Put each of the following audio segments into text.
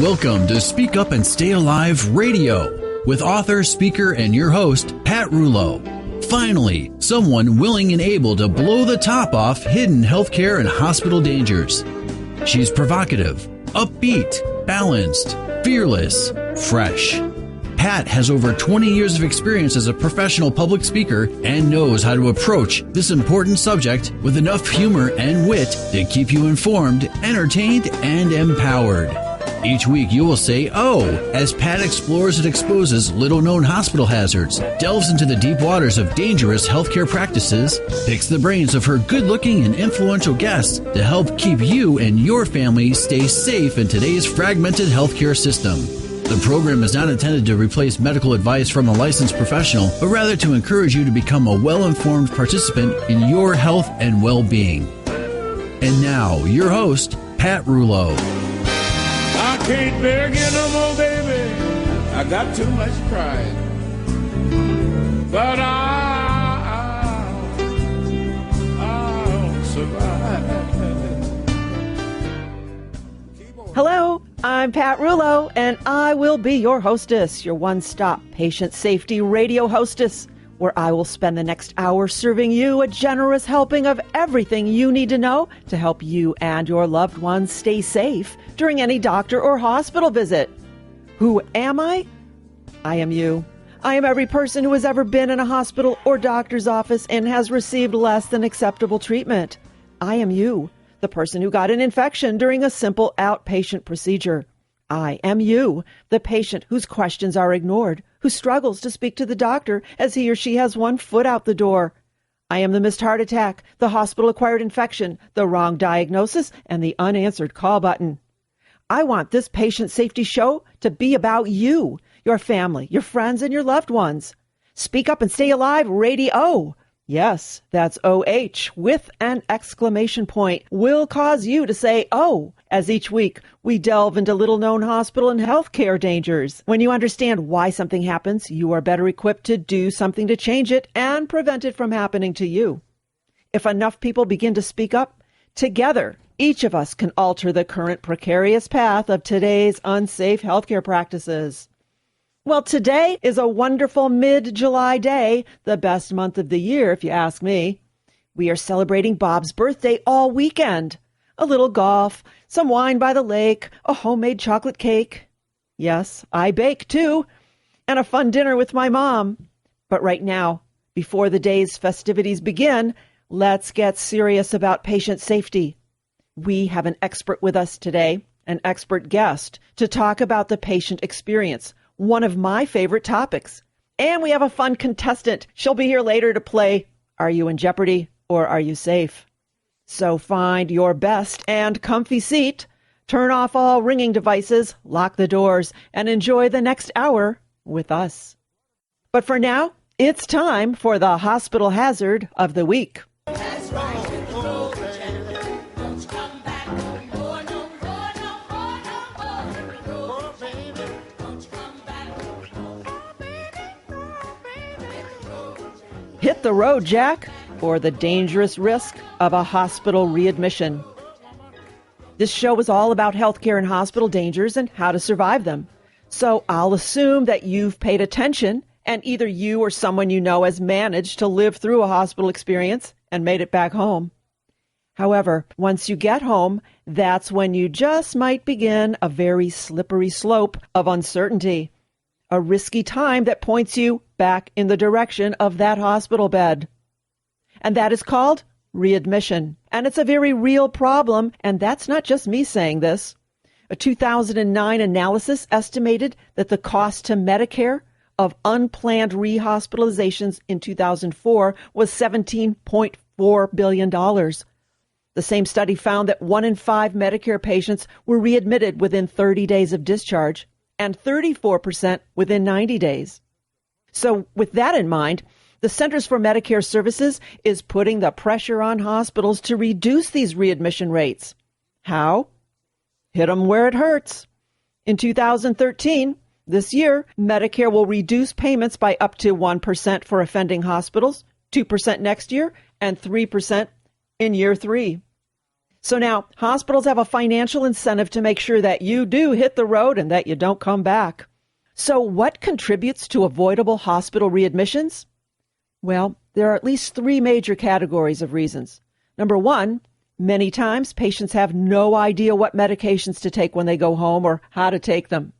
Welcome to Speak Up and Stay Alive RadiOh with author, speaker, and your host, Pat Rouleau. Finally, someone willing and able to blow the top off hidden healthcare and hospital dangers. She's provocative, upbeat, balanced, fearless, fresh. Pat has over 20 years of experience as a professional public speaker and knows how to approach this important subject with enough humor and wit to keep you informed, entertained, and empowered. Each week you will say, "Oh," as Pat explores and exposes little-known hospital hazards, delves into the deep waters of dangerous healthcare practices, picks the brains of her good-looking and influential guests to help keep you and your family stay safe in today's fragmented healthcare system. The program is not intended to replace medical advice from a licensed professional, but rather to encourage you to become a well-informed participant in your health and well-being. And now, your host, Pat Rouleau. I can't bear again no more, baby. I got too much pride. But I'll survive. Hello, I'm Pat Rouleau, and I will be your hostess, your one-stop patient safety radio hostess, where I will spend the next hour serving you a generous helping of everything you need to know to help you and your loved ones stay safe during any doctor or hospital visit. Who am I? I am you. I am every person who has ever been in a hospital or doctor's office and has received less than acceptable treatment. I am you, the person who got an infection during a simple outpatient procedure. I am you, the patient whose questions are ignored, who struggles to speak to the doctor as he or she has one foot out the door. I am the missed heart attack, the hospital-acquired infection, the wrong diagnosis, and the unanswered call button. I want this patient safety show to be about you, your family, your friends, and your loved ones. Speak Up and Stay Alive RadiOh. Yes, that's OH with an exclamation point will cause you to say, "Oh," as each week we delve into little-known hospital and healthcare dangers. When you understand why something happens, you are better equipped to do something to change it and prevent it from happening to you. If enough people begin to speak up, together, each of us can alter the current precarious path of today's unsafe healthcare practices. Well, today is a wonderful mid-July day, the best month of the year, if you ask me. We are celebrating Bob's birthday all weekend. A little golf, some wine by the lake, a homemade chocolate cake. Yes, I bake too. And a fun dinner with my mom. But right now, before the day's festivities begin, let's get serious about patient safety. We have an expert with us today, an expert guest, to talk about the patient experience, one of my favorite topics. And we have a fun contestant. She'll be here later to play Are You in Jeopardy or Are You Safe? So find your best and comfy seat, turn off all ringing devices, lock the doors, and enjoy the next hour with us. But for now, it's time for the hospital hazard of the week. That's right. Hit the road, Jack, or the dangerous risk of a hospital readmission. This show is all about healthcare and hospital dangers and how to survive them. So I'll assume that you've paid attention and either you or someone you know has managed to live through a hospital experience and made it back home. However, once you get home, that's when you just might begin a very slippery slope of uncertainty. A risky time that points you back in the direction of that hospital bed. And that is called readmission. And it's a very real problem, and that's not just me saying this. A 2009 analysis estimated that the cost to Medicare of unplanned rehospitalizations in 2004 was $17.4 billion. The same study found that 1 in 5 Medicare patients were readmitted within 30 days of discharge, and 34% within 90 days. So with that in mind, the Centers for Medicare Services is putting the pressure on hospitals to reduce these readmission rates. How? Hit them where it hurts. In 2013, this year, Medicare will reduce payments by up to 1% for offending hospitals, 2% next year, and 3% in year 3. So now hospitals have a financial incentive to make sure that you do hit the road and that you don't come back. So what contributes to avoidable hospital readmissions? Well, there are at least three major categories of reasons. Number one, many times patients have no idea what medications to take when they go home or how to take them.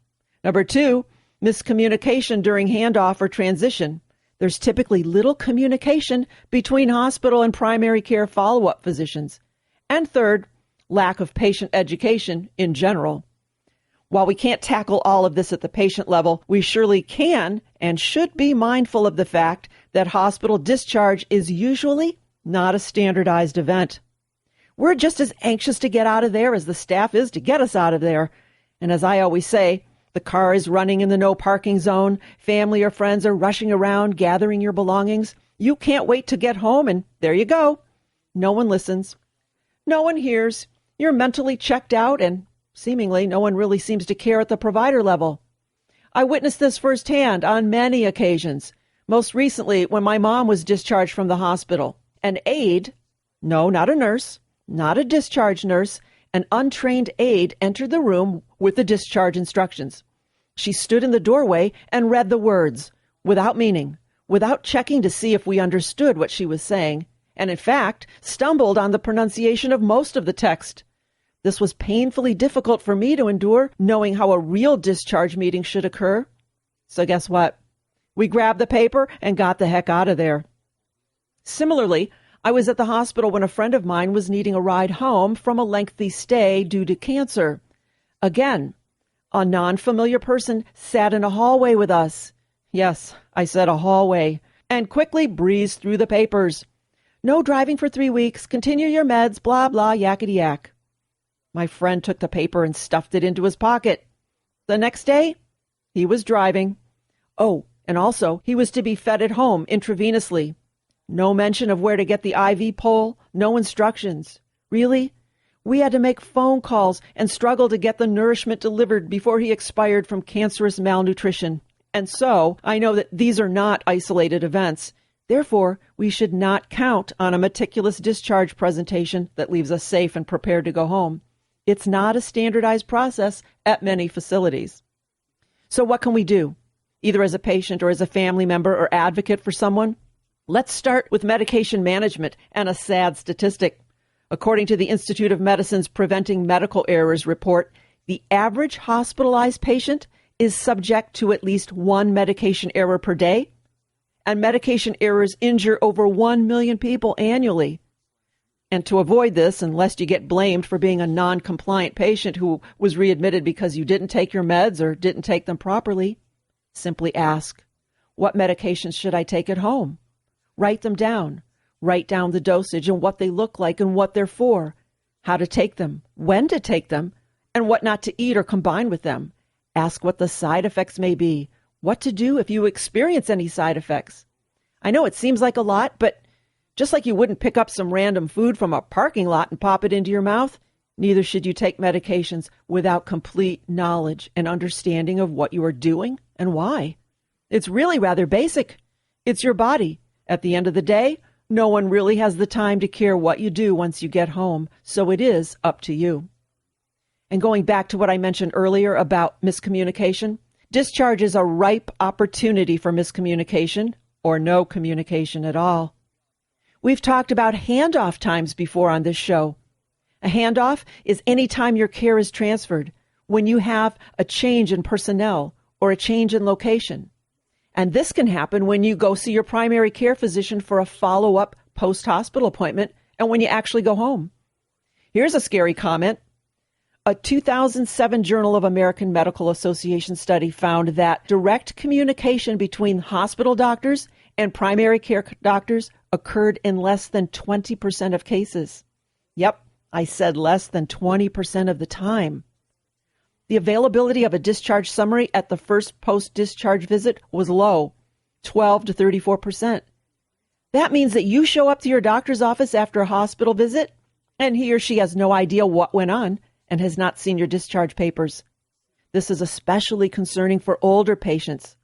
Number two, miscommunication during handoff or transition. There's typically little communication between hospital and primary care follow-up physicians. And third, lack of patient education in general. While we can't tackle all of this at the patient level, we surely can and should be mindful of the fact that hospital discharge is usually not a standardized event. We're just as anxious to get out of there as the staff is to get us out of there. And as I always say, the car is running in the no parking zone. Family or friends are rushing around, gathering your belongings. You can't wait to get home, and there you go. No one listens. No one hears. You're mentally checked out, and seemingly no one really seems to care at the provider level. I witnessed this firsthand on many occasions. Most recently, when my mom was discharged from the hospital, an aide, no, not a nurse, not a discharge nurse, an untrained aide entered the room with the discharge instructions. She stood in the doorway and read the words, without meaning, without checking to see if we understood what she was saying, and in fact, stumbled on the pronunciation of most of the text. This was painfully difficult for me to endure, knowing how a real discharge meeting should occur. So guess what? We grabbed the paper and got the heck out of there. Similarly, I was at the hospital when a friend of mine was needing a ride home from a lengthy stay due to cancer. Again, a non-familiar person sat in a hallway with us. Yes, I said a hallway, and quickly breezed through the papers. No driving for 3 weeks, continue your meds, blah, blah, yakety yak. My friend took the paper and stuffed it into his pocket. The next day, he was driving. Oh, and also, he was to be fed at home intravenously. No mention of where to get the IV pole, no instructions. Really? We had to make phone calls and struggle to get the nourishment delivered before he expired from cancerous malnutrition. And so, I know that these are not isolated events. Therefore, we should not count on a meticulous discharge presentation that leaves us safe and prepared to go home. It's not a standardized process at many facilities. So what can we do, either as a patient or as a family member or advocate for someone? Let's start with medication management and a sad statistic. According to the Institute of Medicine's Preventing Medical Errors report, the average hospitalized patient is subject to at least one medication error per day, and medication errors injure over 1 million people annually. And to avoid this, unless you get blamed for being a non-compliant patient who was readmitted because you didn't take your meds or didn't take them properly, simply ask, what medications should I take at home? Write them down. Write down the dosage and what they look like and what they're for, how to take them, when to take them, and what not to eat or combine with them. Ask what the side effects may be, what to do if you experience any side effects. I know it seems like a lot, but just like you wouldn't pick up some random food from a parking lot and pop it into your mouth, neither should you take medications without complete knowledge and understanding of what you are doing and why. It's really rather basic. It's your body. At the end of the day, no one really has the time to care what you do once you get home, so it is up to you. And going back to what I mentioned earlier about miscommunication, discharge is a ripe opportunity for miscommunication or no communication at all. We've talked about handoff times before on this show. A handoff is any time your care is transferred, when you have a change in personnel or a change in location. And this can happen when you go see your primary care physician for a follow-up post-hospital appointment and when you actually go home. Here's a scary comment. A 2007 Journal of American Medical Association study found that direct communication between hospital doctors and primary care doctors occurred in less than 20% of cases. Yep, I said less than 20% of the time. The availability of a discharge summary at the first post-discharge visit was low, 12 to 34%. That means that you show up to your doctor's office after a hospital visit, and he or she has no idea what went on and has not seen your discharge papers. This is especially concerning for older patients.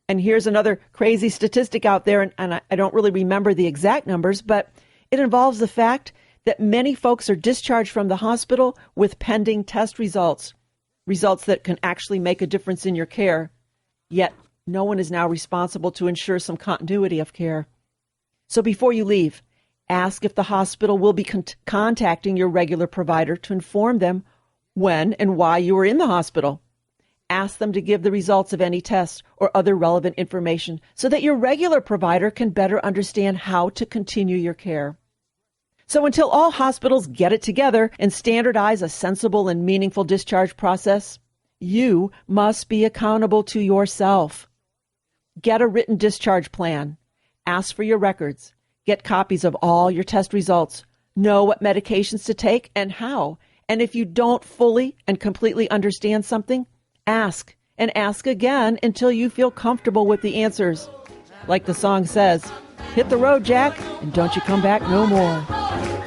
And here's another crazy statistic out there, and I don't really remember the exact numbers, but it involves the fact that many folks are discharged from the hospital with pending test results that can actually make a difference in your care. Yet, no one is now responsible to ensure some continuity of care. So before you leave, ask if the hospital will be contacting your regular provider to inform them when and why you were in the hospital. Ask them to give the results of any test or other relevant information so that your regular provider can better understand how to continue your care. So until all hospitals get it together and standardize a sensible and meaningful discharge process, you must be accountable to yourself. Get a written discharge plan. Ask for your records. Get copies of all your test results. Know what medications to take and how. And if you don't fully and completely understand something, ask and ask again until you feel comfortable with the answers. Like the song says, hit the road, Jack, and don't you come back no more.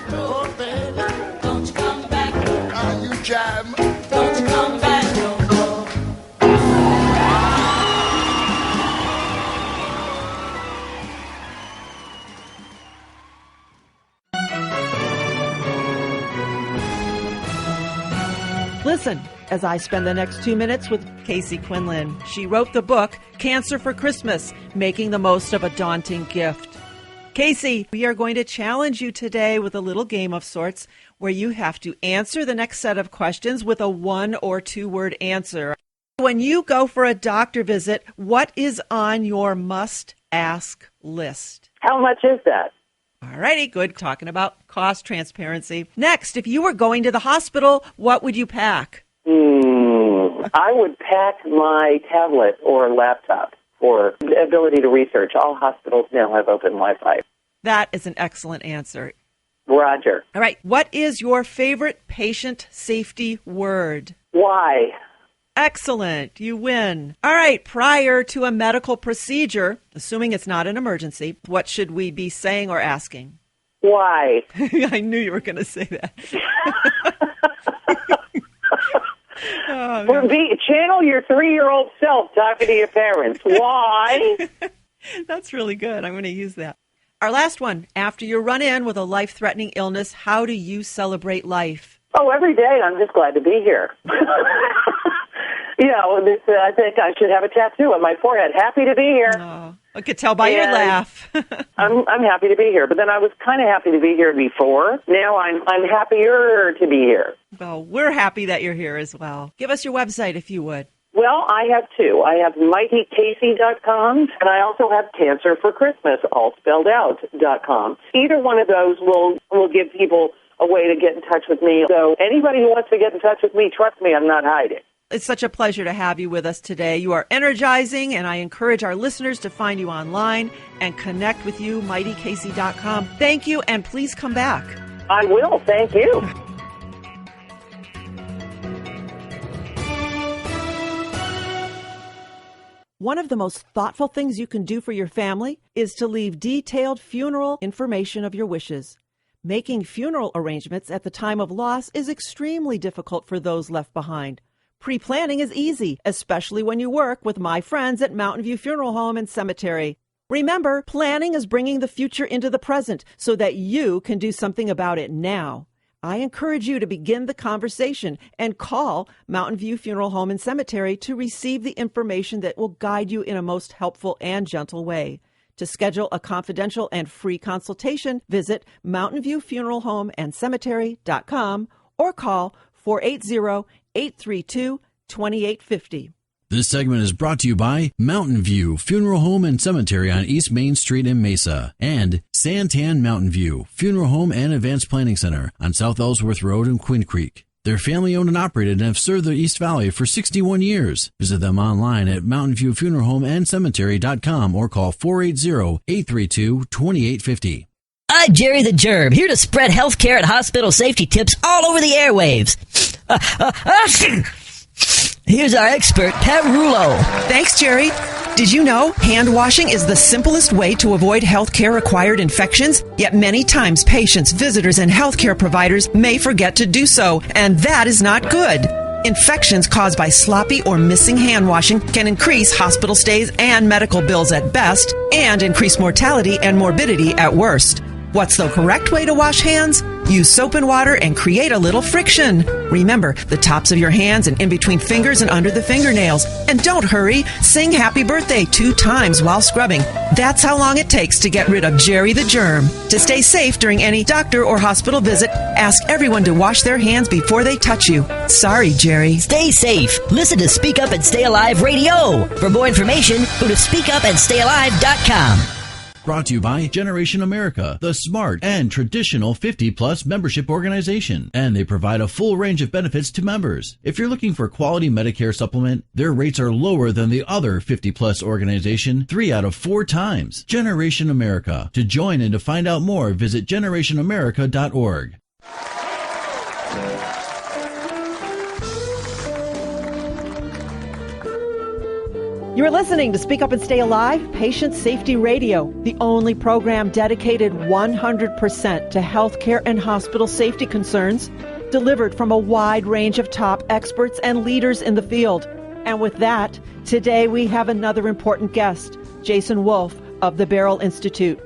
Oh, baby, don't you come back. Are you jam? Don't you come back no more. Listen as I spend the next 2 minutes with Casey Quinlan. She wrote the book, Cancer for Christmas, Making the Most of a Daunting Gift. Casey, we are going to challenge you today with a little game of sorts where you have to answer the next set of questions with a 1 or 2 word answer. When you go for a doctor visit, what is on your must-ask list? How much is that? All righty, good. Talking about cost transparency. Next, if you were going to the hospital, what would you pack? I would pack my tablet or laptop for the ability to research. All hospitals now have open Wi-Fi. That is an excellent answer. Roger. All right, what is your favorite patient safety word? Why? Excellent. You win. All right. Prior to a medical procedure, assuming it's not an emergency, what should we be saying or asking? Why? I knew you were going to say that. Channel your 3-year-old self talking to your parents. Why? That's really good. I'm going to use that. Our last one. After you run in with a life-threatening illness, how do you celebrate life? Oh, every day. I'm just glad to be here. I think I should have a tattoo on my forehead. Happy to be here. Oh, I could tell by your laugh. I'm happy to be here, but then I was kind of happy to be here before. Now I'm happier to be here. Well, we're happy that you're here as well. Give us your website if you would. Well, I have 2. I have mightycasey.com, and I also have cancerforchristmas, all spelled out.com. Either one of those will give people a way to get in touch with me. So anybody who wants to get in touch with me, trust me, I'm not hiding. It's such a pleasure to have you with us today. You are energizing, and I encourage our listeners to find you online and connect with you, mightycasey.com. Thank you, and please come back. I will. Thank you. One of the most thoughtful things you can do for your family is to leave detailed funeral information of your wishes. Making funeral arrangements at the time of loss is extremely difficult for those left behind. Pre-planning is easy, especially when you work with my friends at Mountain View Funeral Home and Cemetery. Remember, planning is bringing the future into the present so that you can do something about it now. I encourage you to begin the conversation and call Mountain View Funeral Home and Cemetery to receive the information that will guide you in a most helpful and gentle way. To schedule a confidential and free consultation, visit mountainviewfuneralhomeandcemetery.com or call 480-832-2850. This segment is brought to you by Mountain View Funeral Home and Cemetery on East Main Street in Mesa and Santan Mountain View Funeral Home and Advanced Planning Center on South Ellsworth Road in Quinn Creek. They're family-owned and operated and have served the East Valley for 61 years. Visit them online at mountainviewfuneralhomeandcemetery.com or call 480-832-2850. I'm Jerry the Gerb, here to spread healthcare and hospital safety tips all over the airwaves. Here's our expert, Pat Rouleau. Thanks, Jerry. Did you know hand washing is the simplest way to avoid healthcare-acquired infections? Yet many times patients, visitors, and healthcare providers may forget to do so, and that is not good. Infections caused by sloppy or missing hand washing can increase hospital stays and medical bills at best, and increase mortality and morbidity at worst. What's the correct way to wash hands? Use soap and water and create a little friction. Remember, the tops of your hands and in between fingers and under the fingernails. And don't hurry. Sing happy birthday 2 times while scrubbing. That's how long it takes to get rid of Jerry the germ. To stay safe during any doctor or hospital visit, ask everyone to wash their hands before they touch you. Sorry, Jerry. Stay safe. Listen to Speak Up and Stay Alive Radio. For more information, go to speakupandstayalive.com. Brought to you by Generation America, the smart and traditional 50-plus membership organization. And they provide a full range of benefits to members. If you're looking for a quality Medicare supplement, their rates are lower than the other 50-plus organization 3 out of 4 times. Generation America. To join and to find out more, visit generationamerica.org. You're listening to Speak Up and Stay Alive, Patient Safety Radio, the only program dedicated 100% to healthcare and hospital safety concerns, delivered from a wide range of top experts and leaders in the field. And with that, today we have another important guest, Jason Wolf of the Beryl Institute.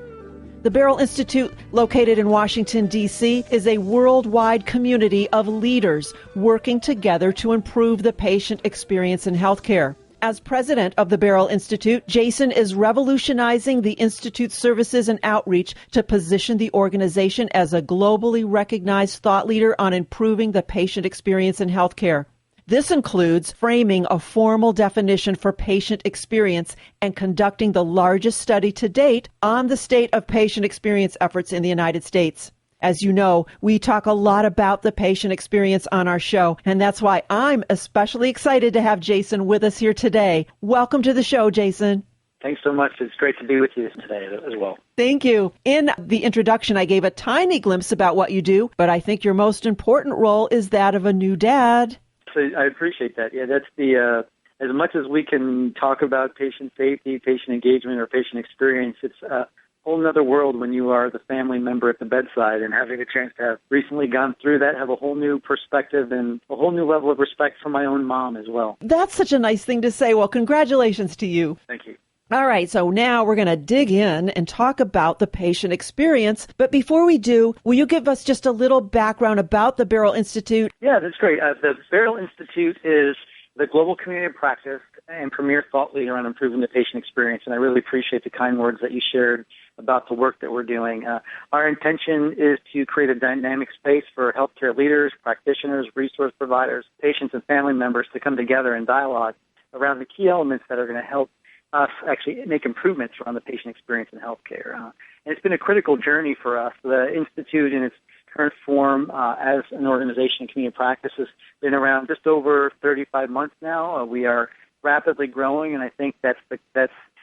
The Beryl Institute, located in Washington, D.C., is a worldwide community of leaders working together to improve the patient experience in healthcare. As president of the Beryl Institute, Jason is revolutionizing the Institute's services and outreach to position the organization as a globally recognized thought leader on improving the patient experience in healthcare. This includes framing a formal definition for patient experience and conducting the largest study to date on the state of patient experience efforts in the United States. As you know, we talk a lot about the patient experience on our show, and that's why I'm especially excited to have Jason with us here today. Welcome to the show, Jason. Thanks so much. It's great to be with you today as well. Thank you. In the introduction, I gave a tiny glimpse about what you do, but I think your most important role is that of a new dad. So I appreciate that. Yeah, that's the as much as we can talk about patient safety, patient engagement, or patient experience, it's a whole nother world when you are the family member at the bedside, and having a chance to have recently gone through that, have a whole new perspective and a whole new level of respect for my own mom as well. That's such a nice thing to say. Well, congratulations to you. Thank you. All right, so now we're going to dig in and talk about the patient experience. But before we do, will you give us just a little background about the Beryl Institute? Yeah, that's great. The Beryl Institute is the global community of practice and premier thought leader on improving the patient experience, and I really appreciate the kind words that you shared about the work that we're doing. Our intention is to create a dynamic space for healthcare leaders, practitioners, resource providers, patients, and family members to come together and dialogue around the key elements that are going to help us actually make improvements around the patient experience in healthcare. And it's been a critical journey for us. The Institute in its current form as an organization in community practice has been around just over 35 months now. We are rapidly growing, and I think that's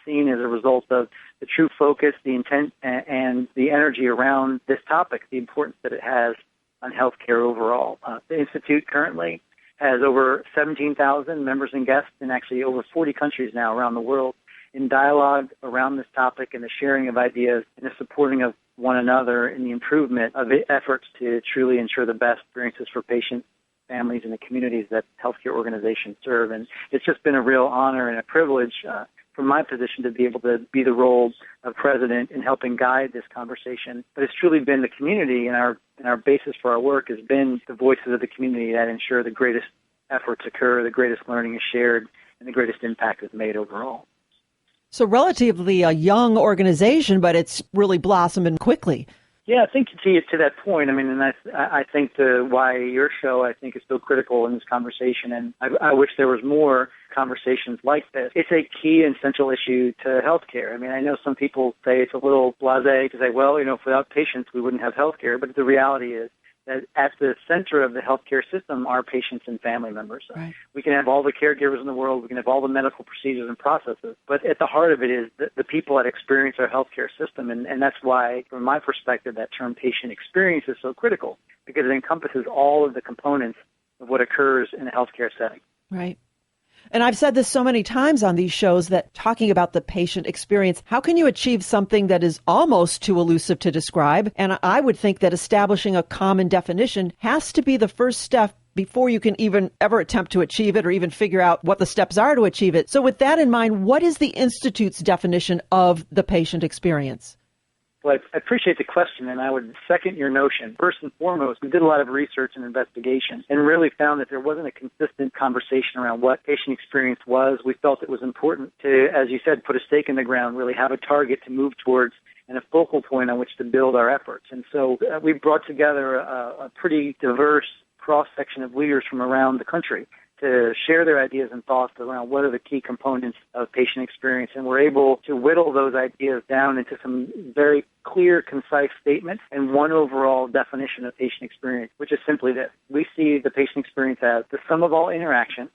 seen as a result of the true focus, the intent, and the energy around this topic, the importance that it has on healthcare overall. The Institute currently has over 17,000 members and guests in actually over 40 countries now around the world in dialogue around this topic and the sharing of ideas and the supporting of one another in the improvement of efforts to truly ensure the best experiences for patients, families, and the communities that healthcare organizations serve. And it's just been a real honor and a privilege from my position to be able to be the role of president in helping guide this conversation. But it's truly been the community, and our basis for our work has been the voices of the community that ensure the greatest efforts occur, the greatest learning is shared, and the greatest impact is made overall. So relatively a young organization, but it's really blossoming quickly. Yeah, I think to that point, I mean, and I think why your show, I think, is so critical in this conversation, and I wish there was more conversations like this. It's a key and central issue to healthcare. I mean, I know some people say it's a little blasé to say, well, without patients, we wouldn't have healthcare, but the reality is that at the center of the healthcare system are patients and family members. Right. We can have all the caregivers in the world, we can have all the medical procedures and processes, but at the heart of it is the people that experience our healthcare system, and that's why, from my perspective, that term patient experience is so critical, because it encompasses all of the components of what occurs in a healthcare setting. Right. And I've said this so many times on these shows that talking about the patient experience, how can you achieve something that is almost too elusive to describe? And I would think that establishing a common definition has to be the first step before you can even ever attempt to achieve it or even figure out what the steps are to achieve it. So with that in mind, what is the Institute's definition of the patient experience? Well, I appreciate the question, and I would second your notion. First and foremost, we did a lot of research and investigation and really found that there wasn't a consistent conversation around what patient experience was. We felt it was important to, as you said, put a stake in the ground, really have a target to move towards and a focal point on which to build our efforts. And so we brought together a pretty diverse cross-section of leaders from around the country to share their ideas and thoughts around what are the key components of patient experience. And we're able to whittle those ideas down into some very clear, concise statements and one overall definition of patient experience, which is simply this. We see the patient experience as the sum of all interactions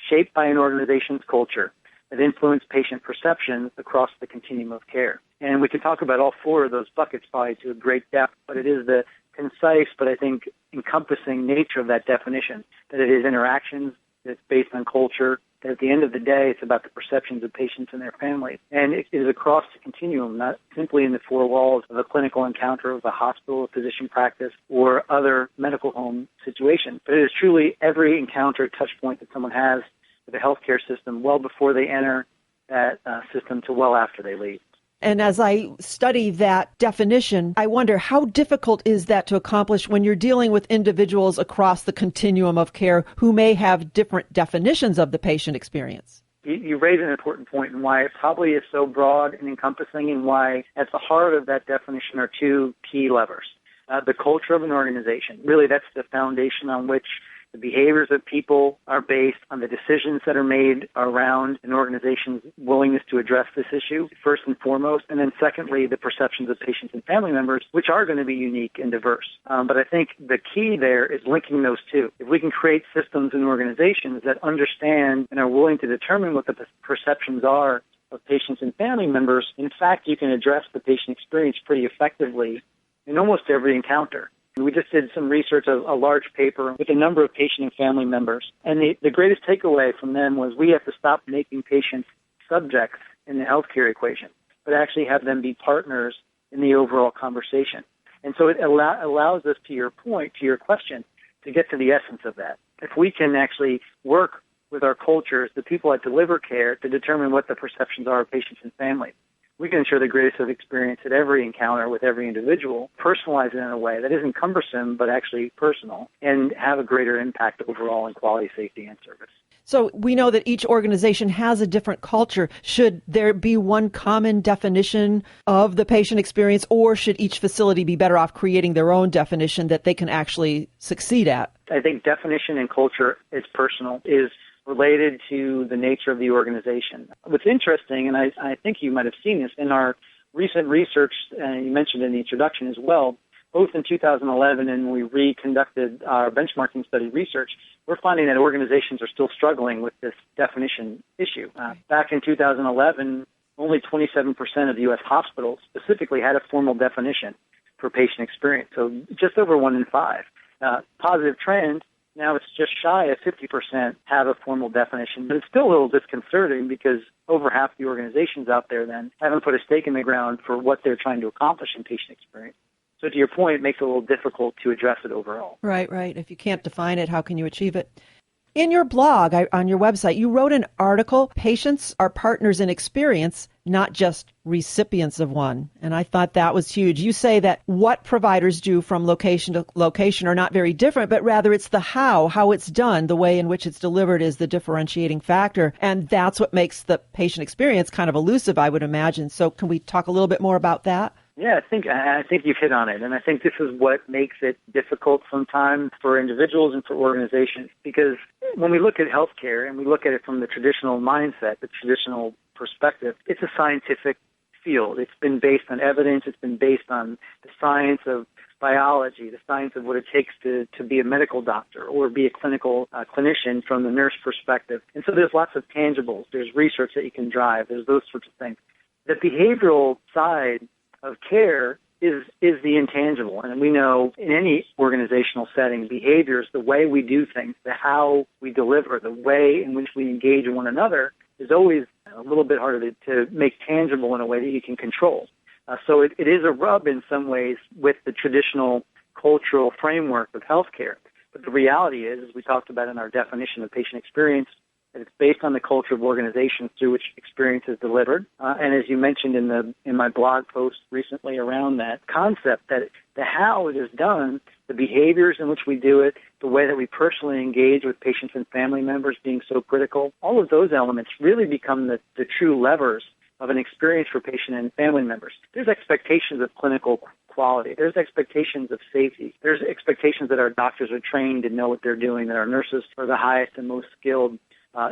shaped by an organization's culture that influence patient perceptions across the continuum of care. And we can talk about all four of those buckets probably to a great depth, but it is the concise but I think encompassing nature of that definition, that it is interactions, that it's based on culture, that at the end of the day it's about the perceptions of patients and their families. And it is across the continuum, not simply in the four walls of a clinical encounter of a hospital, a physician practice, or other medical home situation. But it is truly every encounter, touch point that someone has with the healthcare system well before they enter that system to well after they leave. And as I study that definition, I wonder how difficult is that to accomplish when you're dealing with individuals across the continuum of care who may have different definitions of the patient experience? You raise an important point, and why it probably is so broad and encompassing, and why at the heart of that definition are two key levers. The culture of an organization. Really, that's the foundation on which the behaviors of people are based on the decisions that are made around an organization's willingness to address this issue, first and foremost. And then secondly, the perceptions of patients and family members, which are going to be unique and diverse. But I think the key there is linking those two. If we can create systems and organizations that understand and are willing to determine what the perceptions are of patients and family members, in fact, you can address the patient experience pretty effectively in almost every encounter. We just did some research, a large paper with a number of patient and family members. And the greatest takeaway from them was we have to stop making patients subjects in the healthcare equation, but actually have them be partners in the overall conversation. And so it allows us, to your point, to your question, to get to the essence of that. If we can actually work with our cultures, the people that deliver care, to determine what the perceptions are of patients and families, we can ensure the greatest of experience at every encounter with every individual, personalize it in a way that isn't cumbersome but actually personal, and have a greater impact overall in quality, safety, and service. So we know that each organization has a different culture. Should there be one common definition of the patient experience, or should each facility be better off creating their own definition that they can actually succeed at? I think definition and culture is personal, is related to the nature of the organization. What's interesting, and I think you might have seen this in our recent research, and you mentioned in the introduction as well, both in 2011 and we reconducted our benchmarking study research, we're finding that organizations are still struggling with this definition issue. Back in 2011, only 27% of U.S. hospitals specifically had a formal definition for patient experience, so just over 1 in 5. Positive trend. Now it's just shy of 50% have a formal definition, but it's still a little disconcerting because over half the organizations out there then haven't put a stake in the ground for what they're trying to accomplish in patient experience. So to your point, it makes it a little difficult to address it overall. Right. If you can't define it, how can you achieve it? In your blog, on your website, you wrote an article, Patients are Partners in Experience, not just recipients of one. And I thought that was huge. You say that what providers do from location to location are not very different, but rather it's the how it's done, the way in which it's delivered is the differentiating factor. And that's what makes the patient experience kind of elusive, I would imagine. So can we talk a little bit more about that? Yeah, I think you've hit on it. And I think this is what makes it difficult sometimes for individuals and for organizations. Because when we look at healthcare and we look at it from the traditional mindset, the traditional perspective, it's a scientific field. It's been based on evidence. It's been based on the science of biology, the science of what it takes to be a medical doctor or be a clinical clinician from the nurse perspective. And so there's lots of tangibles. There's research that you can drive. There's those sorts of things. The behavioral side of care is the intangible. And we know in any organizational setting, behaviors, the way we do things, the how we deliver, the way in which we engage one another is always a little bit harder to make tangible in a way that you can control. So it is a rub in some ways with the traditional cultural framework of healthcare. But the reality is, as we talked about in our definition of patient experience, that it's based on the culture of organizations through which experience is delivered. And as you mentioned in my blog post recently around that concept, that the how it is done, the behaviors in which we do it, the way that we personally engage with patients and family members being so critical, all of those elements really become the true levers of an experience for patient and family members. There's expectations of clinical quality. There's expectations of safety. There's expectations that our doctors are trained and know what they're doing, that our nurses are the highest and most skilled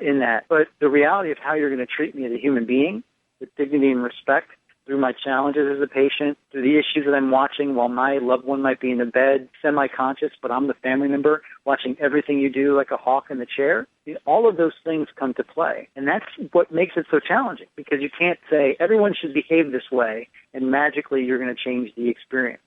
in that. But the reality of how you're going to treat me as a human being with dignity and respect through my challenges as a patient, through the issues that I'm watching while my loved one might be in the bed, semi-conscious, but I'm the family member watching everything you do like a hawk in the chair. All of those things come to play. And that's what makes it so challenging, because you can't say everyone should behave this way and magically you're going to change the experience.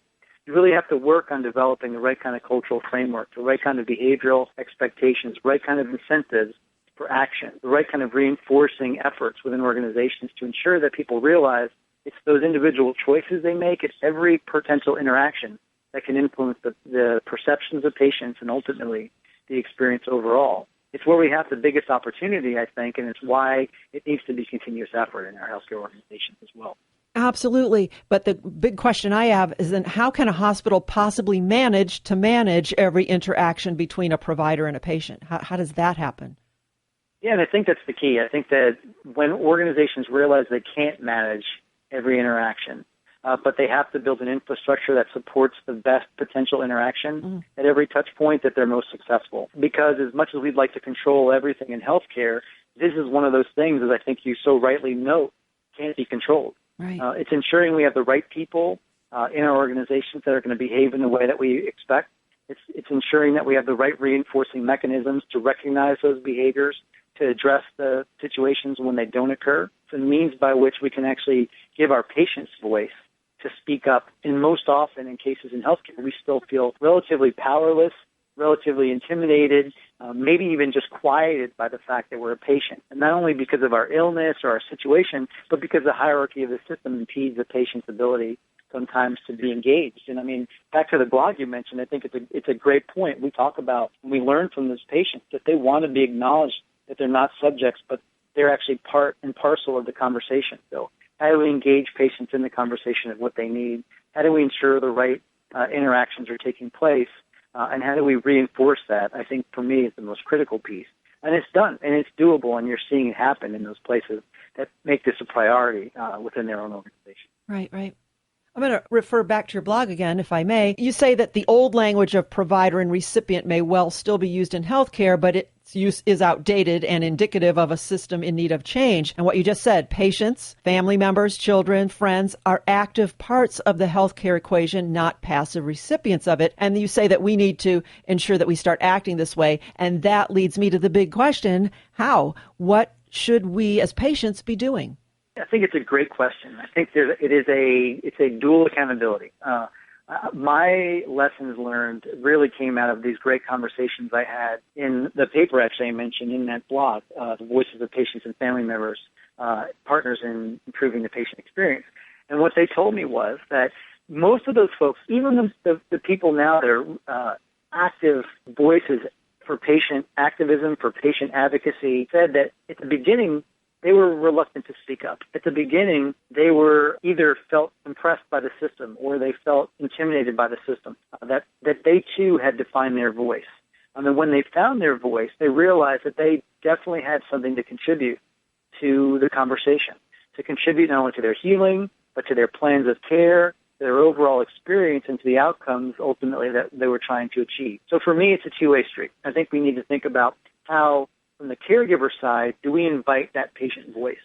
You really have to work on developing the right kind of cultural framework, the right kind of behavioral expectations, the right kind of incentives for action, the right kind of reinforcing efforts within organizations to ensure that people realize it's those individual choices they make, it's every potential interaction that can influence the perceptions of patients and ultimately the experience overall. It's where we have the biggest opportunity, I think, and it's why it needs to be continuous effort in our healthcare organizations as well. Absolutely. But the big question I have is then how can a hospital possibly manage every interaction between a provider and a patient? How does that happen? Yeah, and I think that's the key. I think that when organizations realize they can't manage every interaction, but they have to build an infrastructure that supports the best potential interaction at every touch point, that they're most successful. Because as much as we'd like to control everything in healthcare, this is one of those things, as I think you so rightly note, can't be controlled. Right. It's ensuring we have the right people in our organizations that are going to behave in the way that we expect. It's ensuring that we have the right reinforcing mechanisms to recognize those behaviors, to address the situations when they don't occur. It's a means by which we can actually give our patients voice to speak up. And most often in cases in healthcare, we still feel relatively powerless, relatively intimidated, maybe even just quieted by the fact that we're a patient. And not only because of our illness or our situation, but because the hierarchy of the system impedes the patient's ability sometimes to be engaged. And I mean, back to the blog you mentioned, I think it's a great point. We talk about, we learn from those patients that they want to be acknowledged, that they're not subjects, but they're actually part and parcel of the conversation. So how do we engage patients in the conversation of what they need? How do we ensure the right interactions are taking place? And how do we reinforce that? I think for me is the most critical piece. And it's done, and it's doable, and you're seeing it happen in those places that make this a priority within their own organization. Right, right. I'm going to refer back to your blog again, if I may. You say that the old language of provider and recipient may well still be used in healthcare, but its use is outdated and indicative of a system in need of change. And what you just said, patients, family members, children, friends are active parts of the healthcare equation, not passive recipients of it. And you say that we need to ensure that we start acting this way. And that leads me to the big question, how? What should we as patients be doing? I think it's a great question. I think it's a dual accountability. My lessons learned really came out of these great conversations I had in the paper, actually, I mentioned in that blog, the voices of patients and family members, partners in improving the patient experience. And what they told me was that most of those folks, even the people now that are active voices for patient activism, for patient advocacy, said that at the beginning, they were reluctant to speak up. At the beginning, they were either felt impressed by the system or they felt intimidated by the system, that they too had to find their voice. And then when they found their voice, they realized that they definitely had something to contribute to the conversation, to contribute not only to their healing, but to their plans of care, their overall experience, and to the outcomes ultimately that they were trying to achieve. So for me, it's a two-way street. I think we need to think about how, from the caregiver side, do we invite that patient voice?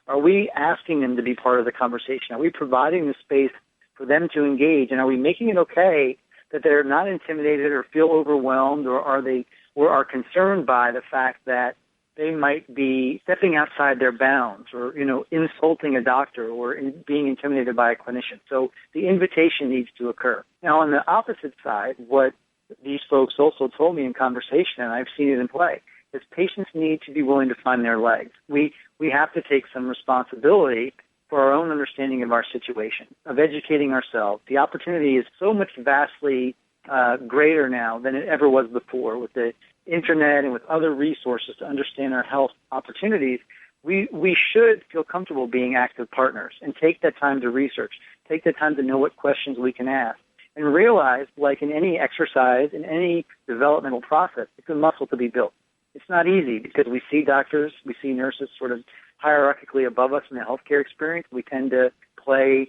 Are we asking them to be part of the conversation? Are we providing the space for them to engage? And are we making it okay that they're not intimidated or feel overwhelmed, or are concerned by the fact that they might be stepping outside their bounds, or, insulting a doctor, or being intimidated by a clinician? So the invitation needs to occur. Now, on the opposite side, what these folks also told me in conversation, and I've seen it in play, is patients need to be willing to find their legs. We have to take some responsibility for our own understanding of our situation, of educating ourselves. The opportunity is so much vastly greater now than it ever was before, with the internet and with other resources to understand our health opportunities, we should feel comfortable being active partners and take that time to research, take the time to know what questions we can ask, and realize, like in any exercise, in any developmental process, it's a muscle to be built. It's not easy because we see doctors, we see nurses sort of hierarchically above us in the healthcare experience. We tend to play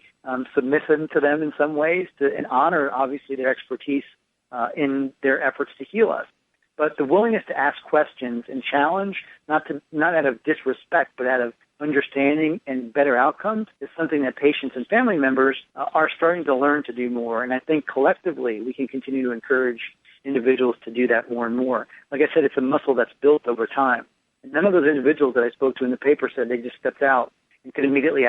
submissive to them in some ways and honor, obviously, their expertise in their efforts to heal us. But the willingness to ask questions and challenge, not out of disrespect, but out of understanding and better outcomes, is something that patients and family members are starting to learn to do more. And I think collectively we can continue to encourage individuals to do that more and more. Like I said, it's a muscle that's built over time. And none of those individuals that I spoke to in the paper said they just stepped out and could immediately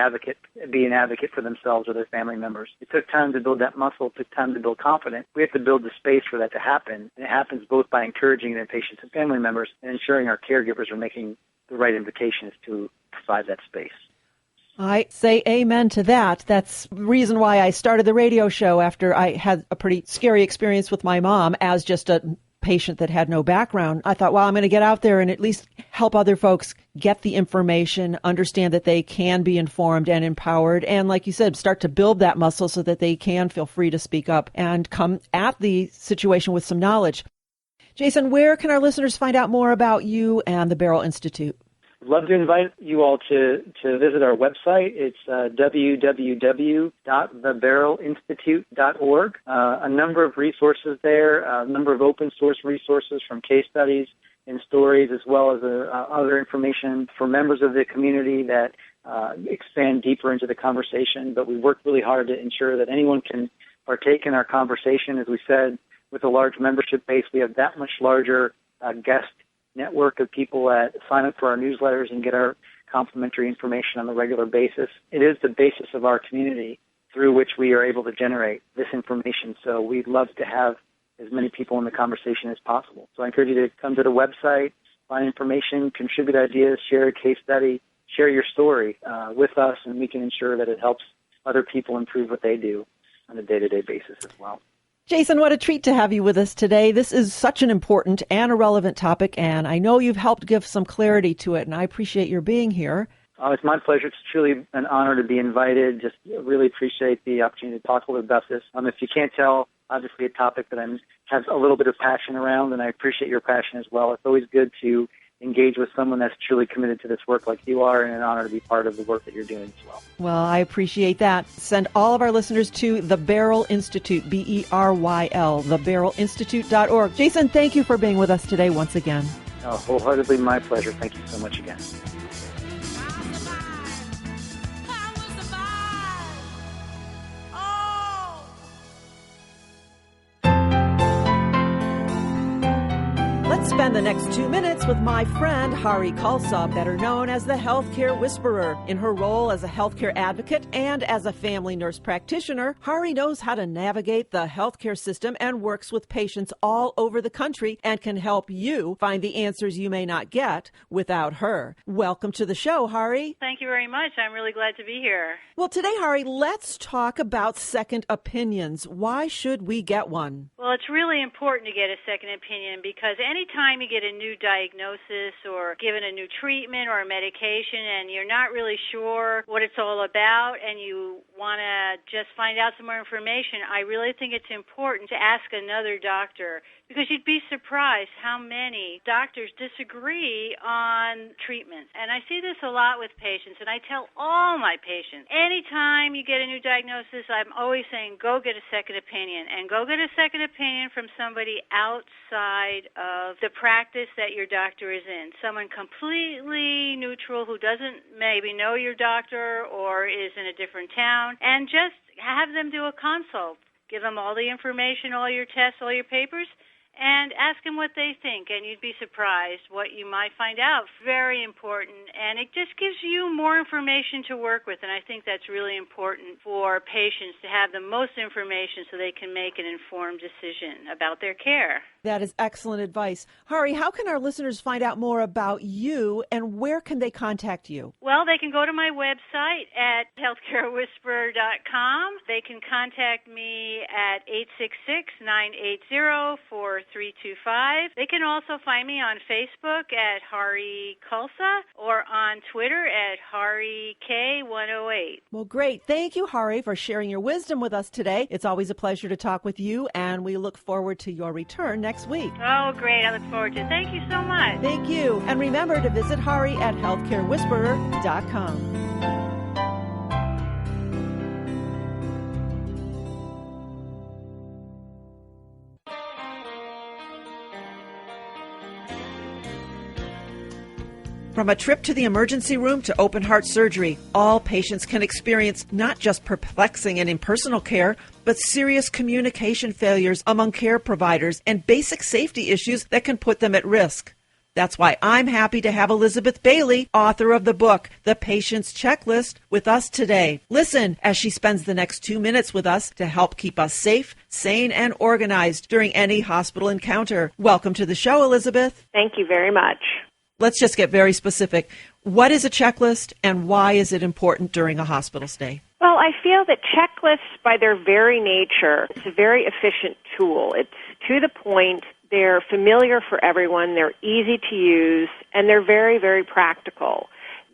be an advocate for themselves or their family members. It took time to build that muscle. It took time to build confidence. We have to build the space for that to happen. And it happens both by encouraging their patients and family members and ensuring our caregivers are making the right invitations to provide that space. I say amen to that. That's the reason why I started the radio show after I had a pretty scary experience with my mom as just a patient that had no background. I thought, well, I'm going to get out there and at least help other folks get the information, understand that they can be informed and empowered, and like you said, start to build that muscle so that they can feel free to speak up and come at the situation with some knowledge. Jason, where can our listeners find out more about you and the Beryl Institute? I'd love to invite you all to visit our website. It's www.theberylinstitute.org. A number of resources there, a number of open source resources from case studies and stories, as well as other information for members of the community that expand deeper into the conversation. But we work really hard to ensure that anyone can partake in our conversation. As we said, with a large membership base, we have that much larger guest network of people that sign up for our newsletters and get our complimentary information on a regular basis. It is the basis of our community through which we are able to generate this information. So we'd love to have as many people in the conversation as possible. So I encourage you to come to the website, find information, contribute ideas, share a case study, share your story with us, and we can ensure that it helps other people improve what they do on a day-to-day basis as well. Jason, what a treat to have you with us today. This is such an important and a relevant topic, and I know you've helped give some clarity to it, and I appreciate your being here. Oh, it's my pleasure. It's truly an honor to be invited. Just really appreciate the opportunity to talk a little bit about this. If you can't tell, obviously a topic that I have a little bit of passion around, and I appreciate your passion as well. It's always good to engage with someone that's truly committed to this work like you are, and an honor to be part of the work that you're doing as well. Well, I appreciate that. Send all of our listeners to the Beryl Institute, BERYL, theberylinstitute.org. Jason, thank you for being with us today once again. Oh, wholeheartedly my pleasure. Thank you so much again. Let's spend the next 2 minutes with my friend Hari Khalsa, better known as the Healthcare Whisperer. In her role as a healthcare advocate and as a family nurse practitioner, Hari knows how to navigate the healthcare system and works with patients all over the country and can help you find the answers you may not get without her. Welcome to the show, Hari. Thank you very much. I'm really glad to be here. Well, today, Hari, let's talk about second opinions. Why should we get one? Well, it's really important to get a second opinion because anytime you get a new diagnosis or given a new treatment or a medication and you're not really sure what it's all about and you want to just find out some more information, I really think it's important to ask another doctor because you'd be surprised how many doctors disagree on treatments. And I see this a lot with patients, and I tell all my patients, anytime you get a new diagnosis, I'm always saying, go get a second opinion, and go get a second opinion from somebody outside of the practice that your doctor is in, someone completely neutral who doesn't maybe know your doctor or is in a different town, and just have them do a consult. Give them all the information, all your tests, all your papers, and ask them what they think, and you'd be surprised what you might find out. Very important, and it just gives you more information to work with, and I think that's really important for patients to have the most information so they can make an informed decision about their care. That is excellent advice. Hari, how can our listeners find out more about you and where can they contact you? Well, they can go to my website at healthcarewhisperer.com. They can contact me at 866-980-4325. They can also find me on Facebook at Hari Kulsa or on Twitter at HariK108. Well, great. Thank you, Hari, for sharing your wisdom with us today. It's always a pleasure to talk with you, and we look forward to your return next week. Oh, great. I look forward to it. Thank you so much. Thank you. And remember to visit Hari at healthcarewhisperer.com. From a trip to the emergency room to open heart surgery, all patients can experience not just perplexing and impersonal care, but serious communication failures among care providers and basic safety issues that can put them at risk. That's why I'm happy to have Elizabeth Bailey, author of the book, The Patient's Checklist, with us today. Listen as she spends the next 2 minutes with us to help keep us safe, sane, and organized during any hospital encounter. Welcome to the show, Elizabeth. Thank you very much. Let's just get very specific. What is a checklist and why is it important during a hospital stay? Well, I feel that checklists, by their very nature, it's a very efficient tool. It's to the point, they're familiar for everyone, they're easy to use, and they're very, very practical.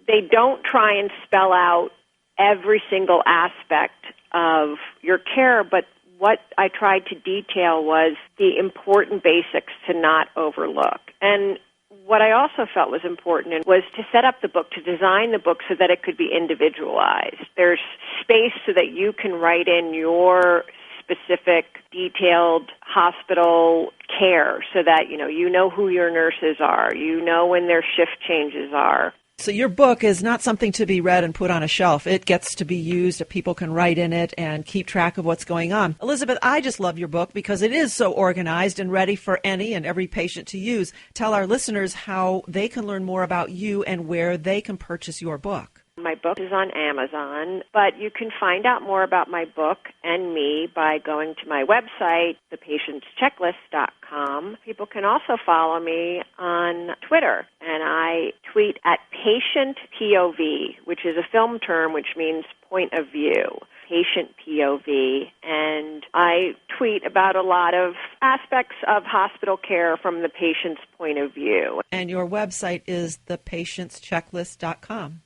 They don't try and spell out every single aspect of your care, but what I tried to detail was the important basics to not overlook. And what I also felt was important was to set up the book, to design the book so that it could be individualized. There's space so that you can write in your specific, detailed hospital care so that, you know who your nurses are, you know when their shift changes are. So your book is not something to be read and put on a shelf. It gets to be used. People can write in it and keep track of what's going on. Elizabeth, I just love your book because it is so organized and ready for any and every patient to use. Tell our listeners how they can learn more about you and where they can purchase your book. My book is on Amazon, but you can find out more about my book and me by going to my website, thepatientschecklist.com. People can also follow me on Twitter, and I tweet at Patient POV, which is a film term which means point of view. Patient POV, and I tweet about a lot of aspects of hospital care from the patient's point of view. And your website is thepatientschecklist.com.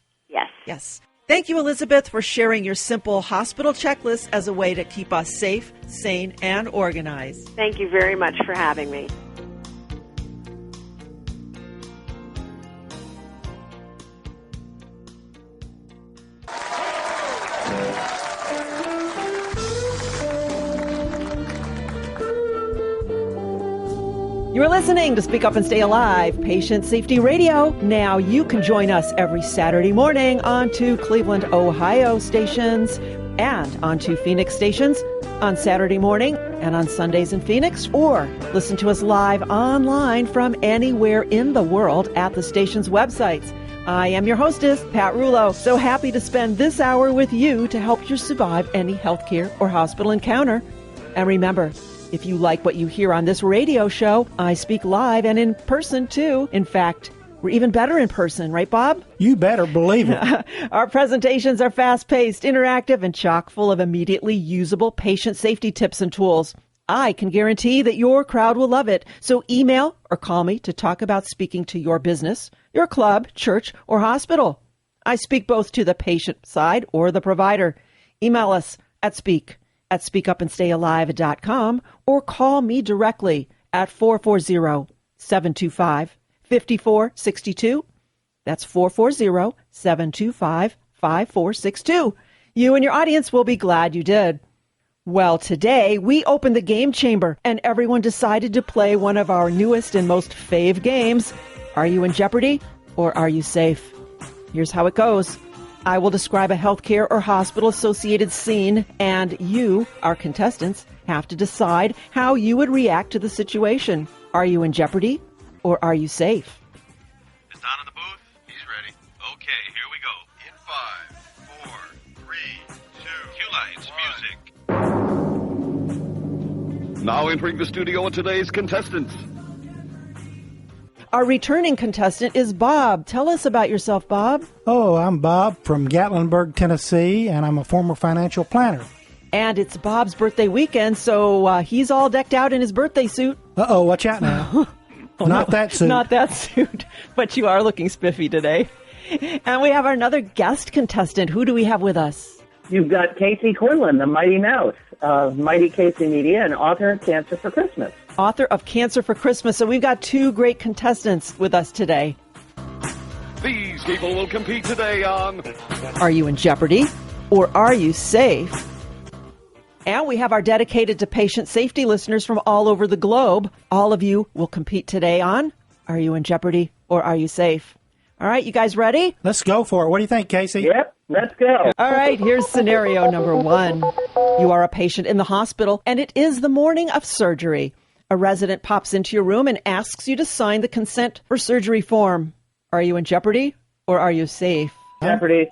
Yes. Thank you, Elizabeth, for sharing your simple hospital checklist as a way to keep us safe, sane, and organized. Thank you very much for having me. You're listening to Speak Up and Stay Alive, Patient Safety Radio. Now you can join us every Saturday morning on 2 Cleveland, Ohio stations and on 2 Phoenix stations on Saturday morning and on Sundays in Phoenix, or listen to us live online from anywhere in the world at the station's websites. I am your hostess, Pat Rulo. So happy to spend this hour with you to help you survive any healthcare or hospital encounter. And remember, if you like what you hear on this radio show, I speak live and in person, too. In fact, we're even better in person, right, Bob? You better believe it. Our presentations are fast-paced, interactive, and chock full of immediately usable patient safety tips and tools. I can guarantee that your crowd will love it. So email or call me to talk about speaking to your business, your club, church, or hospital. I speak both to the patient side or the provider. Email us at speakupandstayalive.com or call me directly at 440-725-5462. That's 440-725-5462. You and your audience will be glad you did. Well, today we opened the game chamber and everyone decided to play one of our newest and most fave games. Are you in Jeopardy or are you safe? Here's how it goes. I will describe a healthcare or hospital-associated scene, and you, our contestants, have to decide how you would react to the situation. Are you in jeopardy, or are you safe? Is Don in the booth? He's ready. Okay, here we go. In 5, 4, 3, 2, cue lights, music. Now entering the studio are today's contestants. Our returning contestant is Bob. Tell us about yourself, Bob. Oh, I'm Bob from Gatlinburg, Tennessee, and I'm a former financial planner. And it's Bob's birthday weekend, so he's all decked out in his birthday suit. Uh-oh, watch out now. Not that suit. Not that suit, but you are looking spiffy today. And we have another guest contestant. Who do we have with us? You've got Casey Quinlan, the Mighty Mouse of Mighty Casey Media and author of Cancer for Christmas. Author of Cancer for Christmas. So we've got two great contestants with us today. These people will compete today on Are You in Jeopardy? Or Are You Safe? And we have our dedicated to patient safety listeners from all over the globe. All of you will compete today on Are You in Jeopardy? Or Are You Safe? All right, you guys ready? Let's go for it. What do you think, Casey? Yep, let's go. All right, here's scenario number 1. You are a patient in the hospital, and it is the morning of surgery. A resident pops into your room and asks you to sign the consent for surgery form. Are you in jeopardy or are you safe? Jeopardy.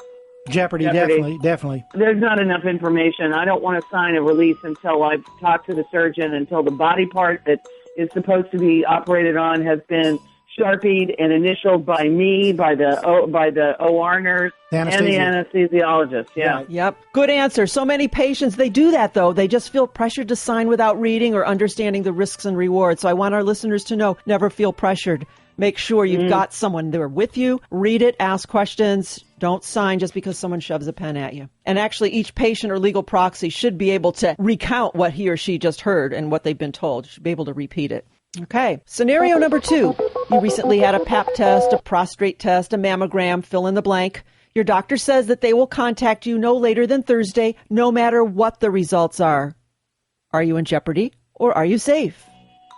Jeopardy, definitely. There's not enough information. I don't want to sign a release until I've talked to the surgeon, until the body part that is supposed to be operated on has been Sharpied and initialed by me, by the OR nurse, and the anesthesiologist. Yeah. Yep. Good answer. So many patients, they do that, though. They just feel pressured to sign without reading or understanding the risks and rewards. So I want our listeners to know, never feel pressured. Make sure you've got someone there with you. Read it, ask questions. Don't sign just because someone shoves a pen at you. And actually, each patient or legal proxy should be able to recount what he or she just heard and what they've been told. You should be able to repeat it. Okay, scenario number 2. You recently had a pap test, a prostate test, a mammogram, fill in the blank. Your doctor says that they will contact you no later than Thursday, no matter what the results are. Are you in jeopardy or are you safe?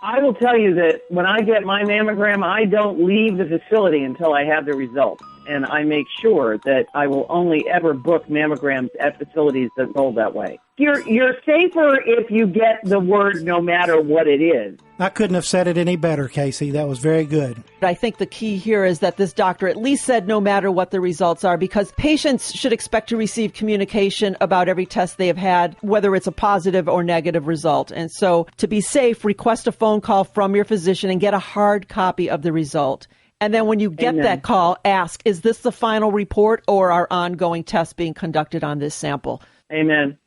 I will tell you that when I get my mammogram, I don't leave the facility until I have the results. And I make sure that I will only ever book mammograms at facilities that roll that way. You're safer if you get the word no matter what it is. I couldn't have said it any better, Casey. That was very good. I think the key here is that this doctor at least said no matter what the results are, because patients should expect to receive communication about every test they have had, whether it's a positive or negative result. And so to be safe, request a phone call from your physician and get a hard copy of the result. And then when you get that call, ask, is this the final report or are ongoing tests being conducted on this sample? Amen.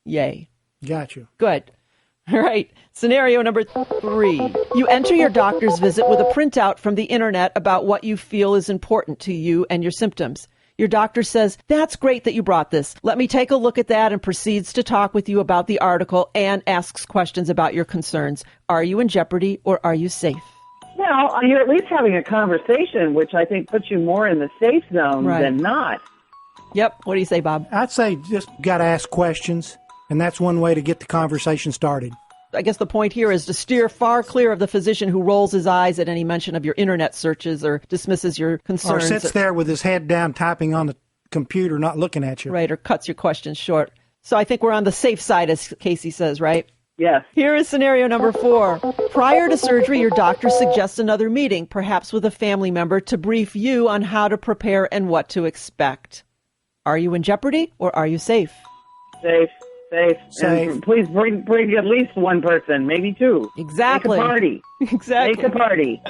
Yay. Got you. Good. All right. Scenario number 3. You enter your doctor's visit with a printout from the internet about what you feel is important to you and your symptoms. Your doctor says, that's great that you brought this. Let me take a look at that, and proceeds to talk with you about the article and asks questions about your concerns. Are you in jeopardy or are you safe? Well, you're at least having a conversation, which I think puts you more in the safe zone than not. Yep. What do you say, Bob? I'd say just got to ask questions, and that's one way to get the conversation started. I guess the point here is to steer far clear of the physician who rolls his eyes at any mention of your internet searches or dismisses your concerns. Or sits there with his head down typing on the computer, not looking at you. Right, or cuts your questions short. So I think we're on the safe side, as Casey says, right? Yes. Here is scenario number 4. Prior to surgery, your doctor suggests another meeting, perhaps with a family member, to brief you on how to prepare and what to expect. Are you in jeopardy or are you safe? Safe. And please bring at least one person, maybe 2. Exactly. Make a party. Exactly. Make a party.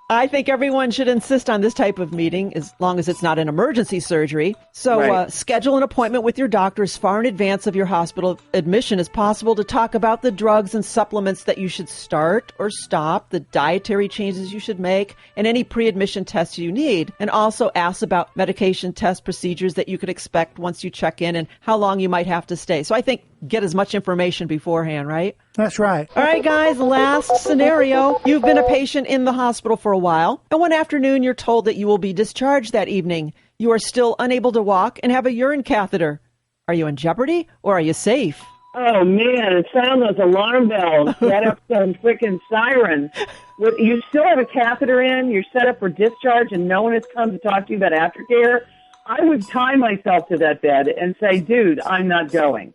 I think everyone should insist on this type of meeting as long as it's not an emergency surgery. So schedule an appointment with your doctor as far in advance of your hospital admission as possible to talk about the drugs and supplements that you should start or stop, the dietary changes you should make, and any pre-admission tests you need. And also ask about medication test procedures that you could expect once you check in and how long you might have to stay. So I think get as much information beforehand, right? That's right. All right, guys, last scenario. You've been a patient in the hospital for a while, and one afternoon you're told that you will be discharged that evening. You are still unable to walk and have a urine catheter. Are you in jeopardy or are you safe? Oh, man, sound those alarm bells. Set up some freaking sirens. You still have a catheter in, you're set up for discharge, and no one has come to talk to you about aftercare. I would tie myself to that bed and say, dude, I'm not going.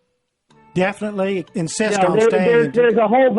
Definitely insist on staying. There's a whole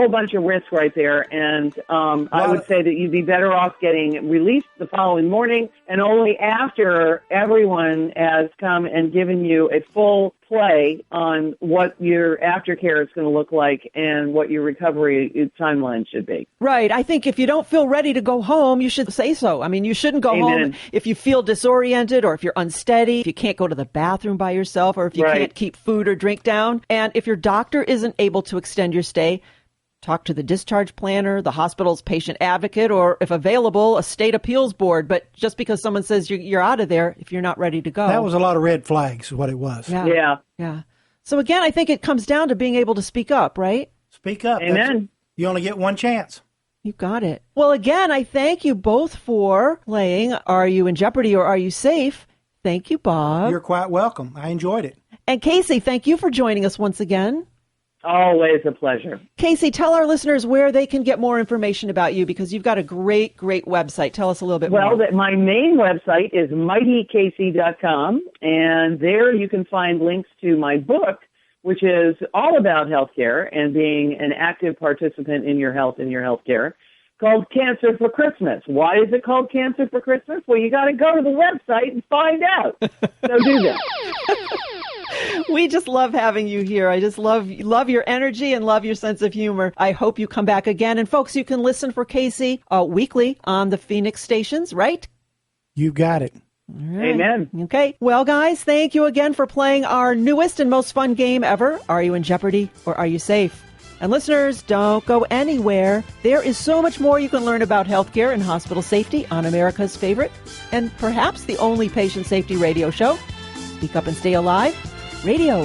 bunch of risk right there, and I would say that you'd be better off getting released the following morning, and only after everyone has come and given you a full play on what your aftercare is going to look like and what your recovery timeline should be. Right. I think if you don't feel ready to go home, you should say so. I mean, you shouldn't go home if you feel disoriented or if you're unsteady, if you can't go to the bathroom by yourself, or if you can't keep food or drink down. And if your doctor isn't able to extend your stay, talk to the discharge planner, the hospital's patient advocate, or if available, a state appeals board. But just because someone says you're out of there, if you're not ready to go. That was a lot of red flags, is what it was. Yeah. So again, I think it comes down to being able to speak up, right? Speak up. Amen. You only get one chance. You got it. Well, again, I thank you both for playing Are You in Jeopardy or Are You Safe? Thank you, Bob. You're quite welcome. I enjoyed it. And Casey, thank you for joining us once again. Always a pleasure. Casey, tell our listeners where they can get more information about you, because you've got a great website. Tell us a little bit more. Well, my main website is mightycasey.com, and there you can find links to my book, which is all about healthcare and being an active participant in your health and your healthcare, called Cancer for Christmas. Why is it called Cancer for Christmas? Well, you got to go to the website and find out. So do that. We just love having you here. I just love your energy and love your sense of humor. I hope you come back again. And folks, you can listen for Casey weekly on the Phoenix stations, right? You got it. Right. Amen. Okay. Well, guys, thank you again for playing our newest and most fun game ever. Are you in Jeopardy or are you safe? And listeners, don't go anywhere. There is so much more you can learn about healthcare and hospital safety on America's favorite and perhaps the only patient safety radio show. Speak Up and Stay Alive. Radio.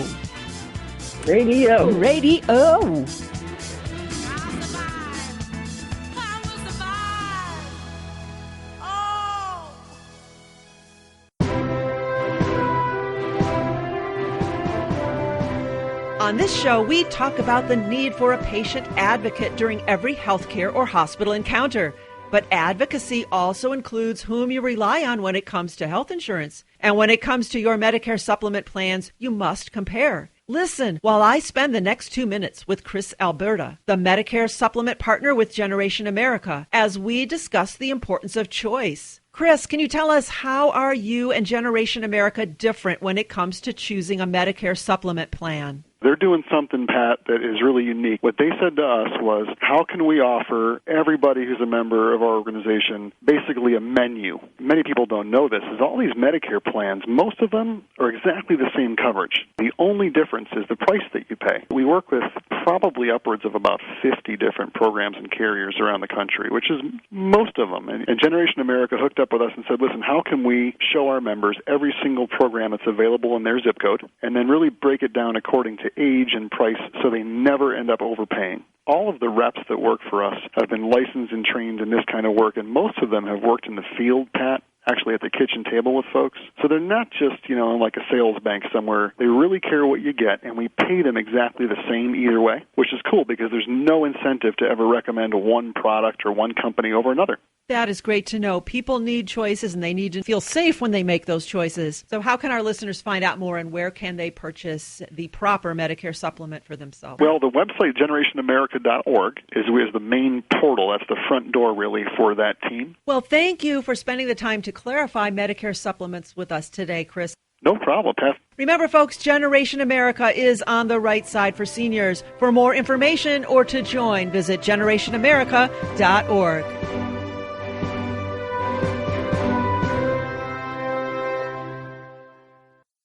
On this show, we talk about the need for a patient advocate during every healthcare or hospital encounter. But advocacy also includes whom you rely on when it comes to health insurance. And when it comes to your Medicare supplement plans, you must compare. Listen while I spend the next 2 minutes with Chris Alberta, the Medicare supplement partner with Generation America, as we discuss the importance of choice. Chris, can you tell us how are you and Generation America different when it comes to choosing a Medicare supplement plan? They're doing something, Pat, that is really unique. What they said to us was, how can we offer everybody who's a member of our organization basically a menu? Many people don't know this, is all these Medicare plans, most of them are exactly the same coverage. The only difference is the price that you pay. We work with probably upwards of about 50 different programs and carriers around the country, which is most of them. And Generation America hooked up with us and said, listen, how can we show our members every single program that's available in their zip code and then really break it down according to age and price so they never end up overpaying. All of the reps that work for us have been licensed and trained in this kind of work, and most of them have worked in the field, Pat, actually at the kitchen table with folks. So they're not just, like a sales bank somewhere. They really care what you get, and we pay them exactly the same either way, which is cool because there's no incentive to ever recommend one product or one company over another. That is great to know. People need choices, and they need to feel safe when they make those choices. So how can our listeners find out more, and where can they purchase the proper Medicare supplement for themselves? Well, the website, generationamerica.org, is the main portal. That's the front door, really, for that team. Well, thank you for spending the time to clarify Medicare supplements with us today, Chris. No problem, Pat. Remember, folks, Generation America is on the right side for seniors. For more information or to join, visit generationamerica.org.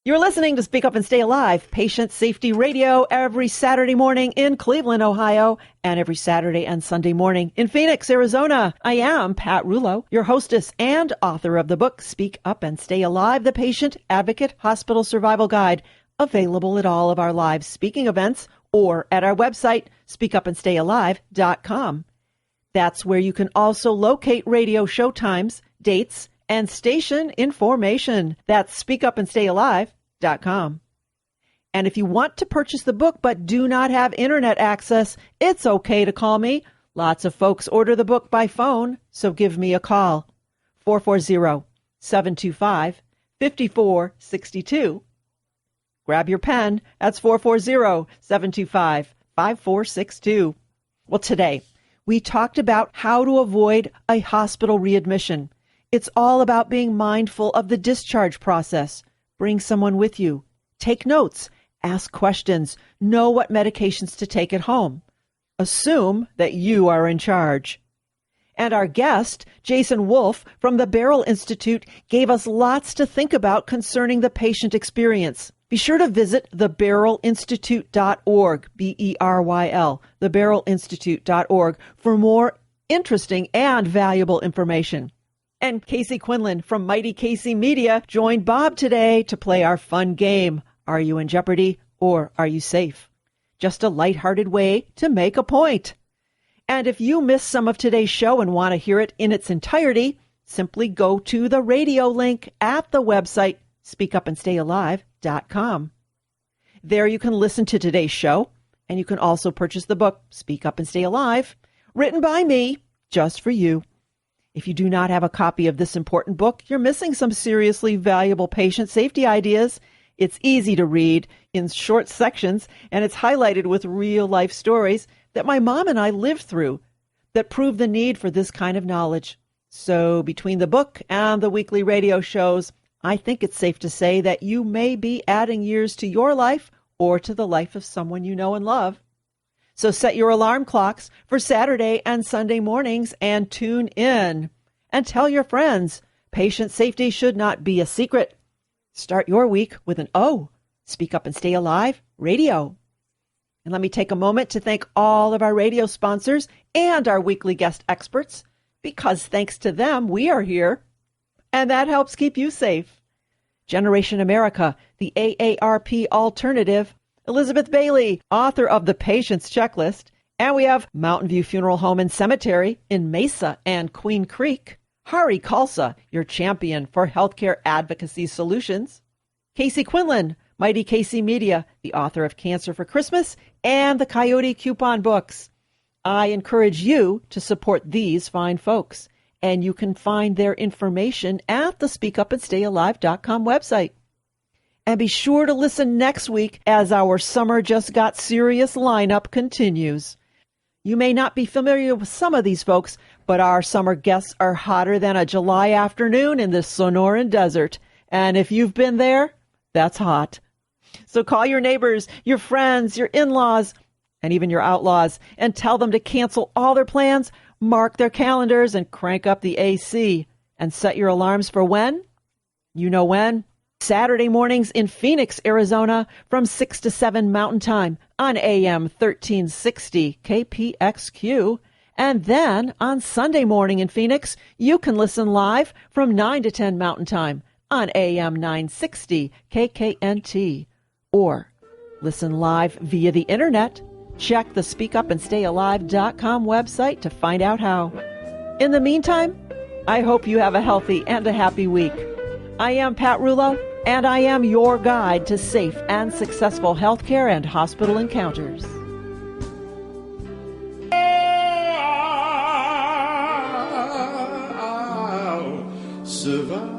You're listening to Speak Up and Stay Alive, Patient Safety Radio, every Saturday morning in Cleveland, Ohio, and every Saturday and Sunday morning in Phoenix, Arizona. I am Pat Rulo, your hostess and author of the book, Speak Up and Stay Alive, the Patient Advocate Hospital Survival Guide, available at all of our live speaking events or at our website, speakupandstayalive.com. That's where you can also locate radio show times, dates, and station information. That's speakupandstayalive.com. And if you want to purchase the book but do not have internet access, it's okay to call me. Lots of folks order the book by phone, so give me a call. 440-725-5462. Grab your pen. That's 440-725-5462. Well, today we talked about how to avoid a hospital readmission. It's all about being mindful of the discharge process. Bring someone with you. Take notes Ask questions. Know what medications to take at home. Assume that you are in charge. And our guest, Jason Wolf from the Beryl Institute, gave us lots to think about concerning the patient experience. Be sure to visit theberylinstitute.org, B-E-R-Y-L, theberylinstitute.org, for more interesting and valuable information. And Casey Quinlan from Mighty Casey Media joined Bob today to play our fun game, Are You in Jeopardy or Are You Safe? Just a lighthearted way to make a point. And if you missed some of today's show and want to hear it in its entirety, simply go to the RadiOh link at the website speakupandstayalive.com. There you can listen to today's show, and you can also purchase the book Speak Up and Stay Alive, written by me, just for you. If you do not have a copy of this important book, you're missing some seriously valuable patient safety ideas. It's easy to read in short sections, and it's highlighted with real-life stories that my mom and I lived through that prove the need for this kind of knowledge. So between the book and the weekly radio shows, I think it's safe to say that you may be adding years to your life or to the life of someone you know and love. So set your alarm clocks for Saturday and Sunday mornings and tune in. And tell your friends, patient safety should not be a secret. Start your week with an O. Speak Up and Stay Alive, RadiOh. And let me take a moment to thank all of our radio sponsors and our weekly guest experts, because thanks to them, we are here. And that helps keep you safe. Generation America, the AARP Alternative, Elizabeth Bailey, author of The Patient's Checklist, and we have Mountain View Funeral Home and Cemetery in Mesa and Queen Creek, Hari Khalsa, your champion for healthcare advocacy solutions, Casey Quinlan, Mighty Casey Media, the author of Cancer for Christmas and the Coyote Coupon books. I encourage you to support these fine folks, and you can find their information at the speakupandstayalive.com website. And be sure to listen next week as our Summer Just Got Serious lineup continues. You may not be familiar with some of these folks, but our summer guests are hotter than a July afternoon in the Sonoran Desert. And if you've been there, that's hot. So call your neighbors, your friends, your in-laws, and even your outlaws, and tell them to cancel all their plans, mark their calendars, and crank up the AC. And set your alarms for when? You know when? Saturday mornings in Phoenix, Arizona, from 6 to 7 Mountain Time on AM 1360 KPXQ. And then on Sunday morning in Phoenix, you can listen live from 9 to 10 Mountain Time on AM 960 KKNT. Or listen live via the internet. Check the speakupandstayalive.com website to find out how. In the meantime, I hope you have a healthy and a happy week. I am Pat Rouleau, and I am your guide to safe and successful healthcare and hospital encounters. Survive.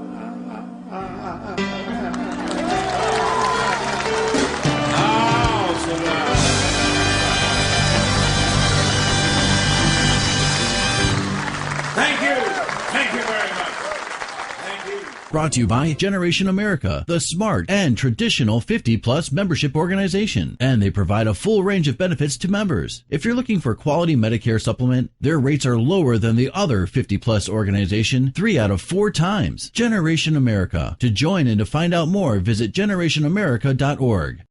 Thank you. Thank you very much. Thank you. Brought to you by Generation America, the smart and traditional 50-plus membership organization. And they provide a full range of benefits to members. If you're looking for quality Medicare supplement, their rates are lower than the other 50-plus organization 3 out of 4 times. Generation America. To join and to find out more, visit generationamerica.org.